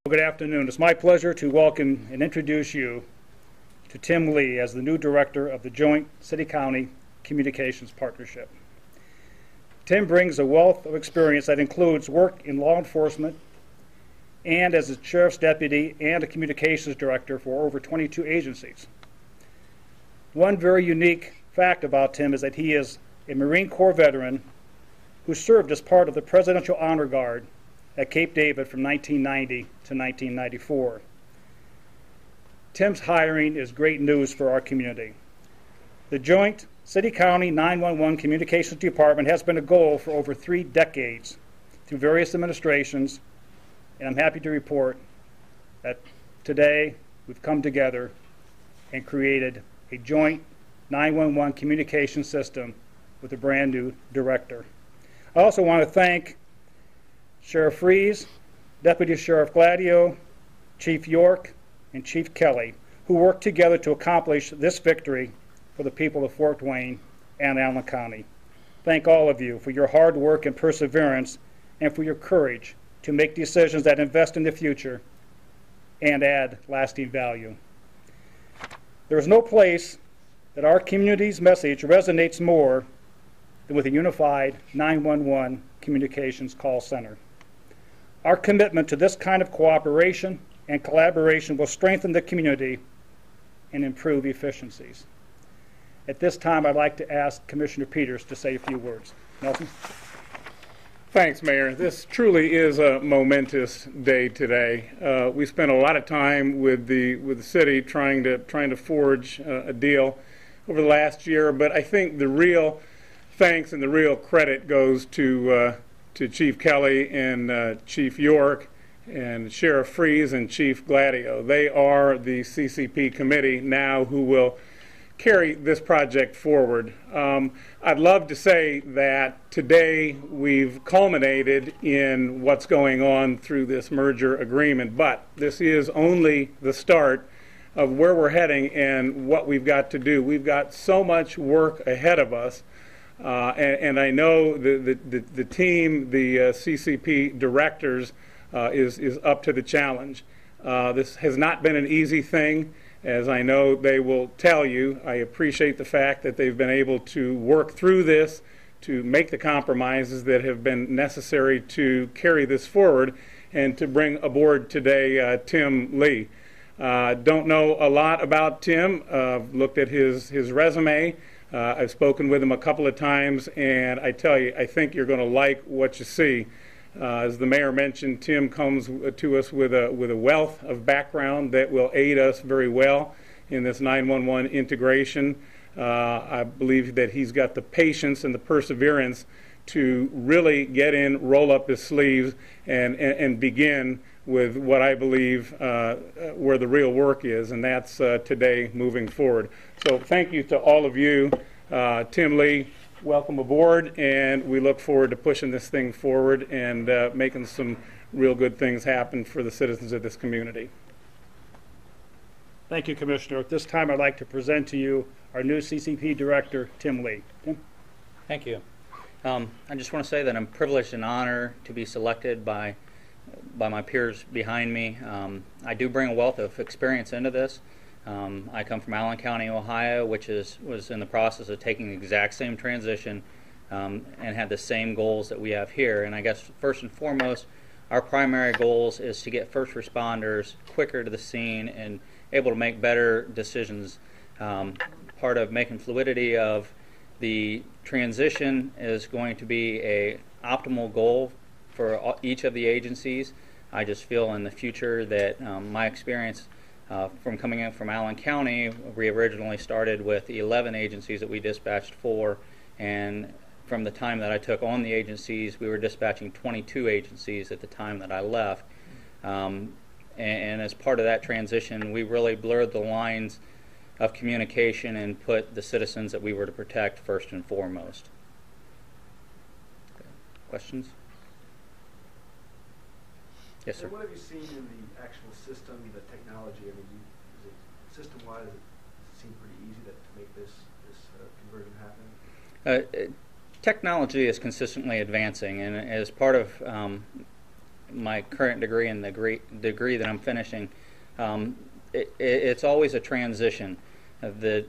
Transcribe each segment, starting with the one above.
Good afternoon. It's my pleasure to welcome and introduce you to Tim Lee as the new director of the Joint City-County Communications Partnership. Tim brings a wealth of experience that includes work in law enforcement and as a sheriff's deputy and a communications director for over 22 agencies. One very unique fact about Tim is that he is a Marine Corps veteran who served as part of the Presidential Honor Guard at Cape David from 1990 to 1994. Tim's hiring is great news for our community. The Joint City-County 911 Communications Department has been a goal for over 3 decades through various administrations, and I'm happy to report that today we've come together and created a joint 911 communication system with a brand new director. I also want to thank Sheriff Freeze, Deputy Sheriff Gladio, Chief York, and Chief Kelly, who worked together to accomplish this victory for the people of Fort Wayne and Allen County. Thank all of you for your hard work and perseverance and for your courage to make decisions that invest in the future and add lasting value. There is no place that our community's message resonates more than with a unified 911 communications call center. Our commitment to this kind of cooperation and collaboration will strengthen the community and improve efficiencies. At this time, I'd like to ask Commissioner Peters to say a few words. Nelson? Thanks, Mayor. This truly is a momentous day today. We spent a lot of time with the city trying to forge a deal over the last year, but I think the real thanks and the real credit goes to Chief Kelly and Chief York and Sheriff Freeze and Chief Gladio. They are the CCP committee now who will carry this project forward. I'd love to say that today we've culminated in what's going on through this merger agreement, but this is only the start of where we're heading and what we've got to do. We've got so much work ahead of us. And I know the team, the CCP directors, is up to the challenge. This has not been an easy thing, as I know they will tell you. I appreciate the fact that they've been able to work through this, to make the compromises that have been necessary to carry this forward, and to bring aboard today Tim Lee. Don't know a lot about Tim. Looked at his resume. I've spoken with him a couple of times, and I tell you, I think you're going to like what you see. As the mayor mentioned, Tim comes to us with a wealth of background that will aid us very well in this 911 integration. I believe that he's got the patience and the perseverance to really get in, roll up his sleeves, and begin with what I believe where the real work is, and that's today moving forward. So thank you to all of you. Tim Lee, welcome aboard, and we look forward to pushing this thing forward and making some real good things happen for the citizens of this community. Thank you, Commissioner. At this time, I'd like to present to you our new CCP Director, Tim Lee. Tim? Thank you. I just want to say that I'm privileged and honored to be selected by my peers behind me. I do bring a wealth of experience into this. I come from Allen County, Ohio, which was in the process of taking the exact same transition and had the same goals that we have here. And I guess first and foremost, our primary goals is to get first responders quicker to the scene and able to make better decisions. Part of making fluidity of the transition is going to be a optimal goal for each of the agencies. I just feel in the future that my experience from coming in from Allen County, we originally started with 11 agencies that we dispatched for, and from the time that I took on the agencies, we were dispatching 22 agencies at the time that I left. And as part of that transition, we really blurred the lines of communication and put the citizens that we were to protect first and foremost. Questions? Yes, sir. What have you seen in the actual system, the technology? I mean, is it system-wise? Does it seem pretty easy to make this conversion happen? Technology is consistently advancing, and as part of my current degree and the degree that I'm finishing, it's always a transition. The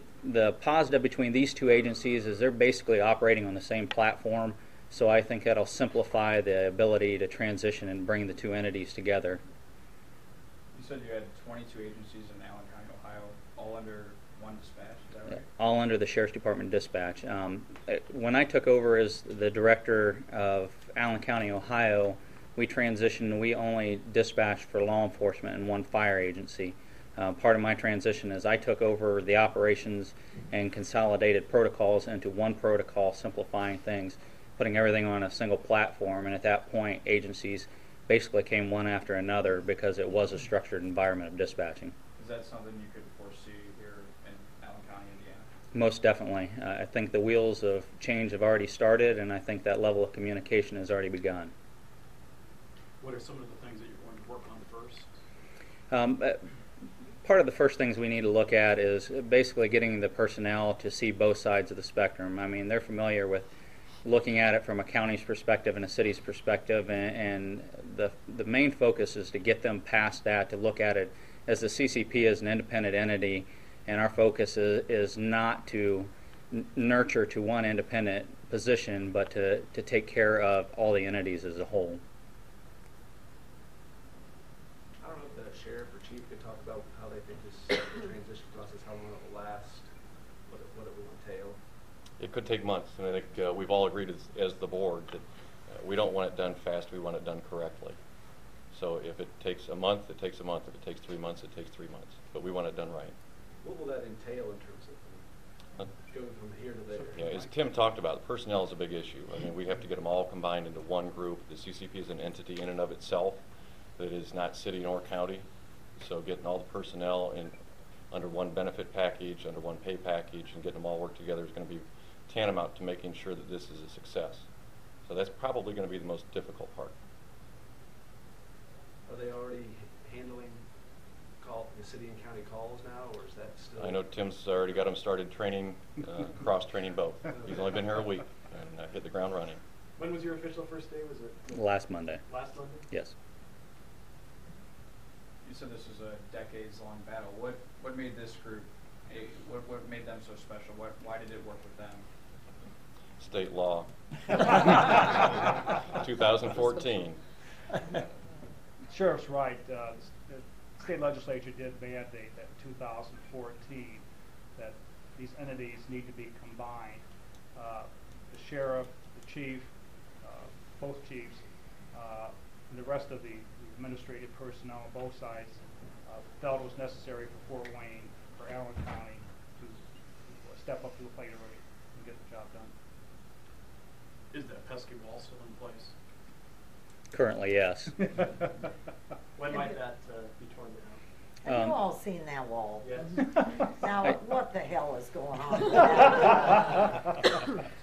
positive between these two agencies is they're basically operating on the same platform, so I think that'll simplify the ability to transition and bring the two entities together. You said you had 22 agencies in Allen County, Ohio, all under one dispatch, is that right? All under the Sheriff's Department dispatch. When I took over as the director of Allen County, Ohio, we transitioned, we only dispatched for law enforcement and one fire agency. Part of my transition is I took over the operations and consolidated protocols into one protocol, simplifying things, putting everything on a single platform, and at that point agencies basically came one after another because it was a structured environment of dispatching. Is that something you could foresee here in Allen County, Indiana? Most definitely. I think the wheels of change have already started, and I think that level of communication has already begun. What are some of the things that you're going to work on first? Part of the first things we need to look at is basically getting the personnel to see both sides of the spectrum. I mean, they're familiar with looking at it from a county's perspective and a city's perspective, and the main focus is to get them past that, to look at it as the CCP as an independent entity, and our focus is not to nurture to one independent position, but to take care of all the entities as a whole. I don't know if the sheriff or chief could talk about how they think this transition process, how long it will last, what it will entail. It could take months, and I think we've all agreed as the board that we don't want it done fast, we want it done correctly. So if it takes a month, it takes a month. If it takes 3 months, it takes 3 months. But we want it done right. What will that entail in terms of going from here to there? Yeah, as Tim talked about, personnel is a big issue. I mean, we have to get them all combined into one group. The CCP is an entity in and of itself that is not city nor county. So getting all the personnel under one benefit package, under one pay package, and getting them all work together is going to be tantamount to making sure that this is a success. So that's probably going to be the most difficult part. Are they already handling the city and county calls now, or is that still? I know Tim's already got them started training, cross-training both. He's only been here a week and hit the ground running. When was your official first day? Was it Last Monday. last Monday? Yes. You said this was a decades-long battle. What made this group, what made them so special? Why did it work with them? State law. 2014. Sheriff's right. The state legislature did mandate that in 2014 that these entities need to be combined. The sheriff, the chief, both chiefs, and the rest of the administrative personnel on both sides felt it was necessary for Fort Wayne, for Allen County, to step up to the plate early and get the job done. Is that pesky wall still in place? Currently, yes. When might that be torn down? Have you all seen that wall? Yes. Now, what the hell is going on with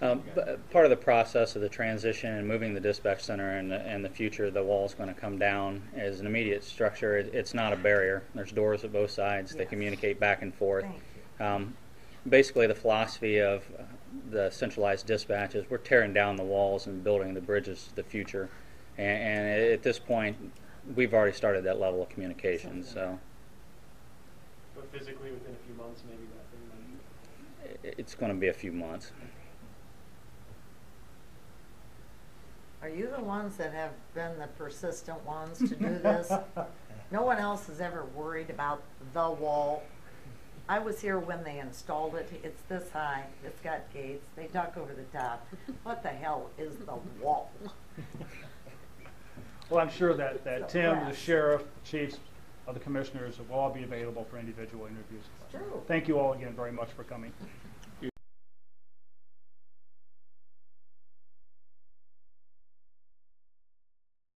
that? Part of the process of the transition and moving the dispatch center and the future, the wall is going to come down as an immediate structure. It's not a barrier. There's doors at both sides. They Yes. communicate back and forth. Thank you. Basically, the philosophy of the centralized dispatch is we're tearing down the walls and building the bridges to the future. And at this point, we've already started that level of communication. So But physically, within a few months, maybe that thing might. it's going to be a few months. Are you the ones that have been the persistent ones to do this? No one else has ever worried about the wall. I was here when they installed it. It's this high. It's got gates. They duck over the top. What the hell is the wall? Well, I'm sure that It's a Tim, the mess. sheriff, the chiefs, the commissioners will all be available for individual interviews. True. Thank you all again very much for coming.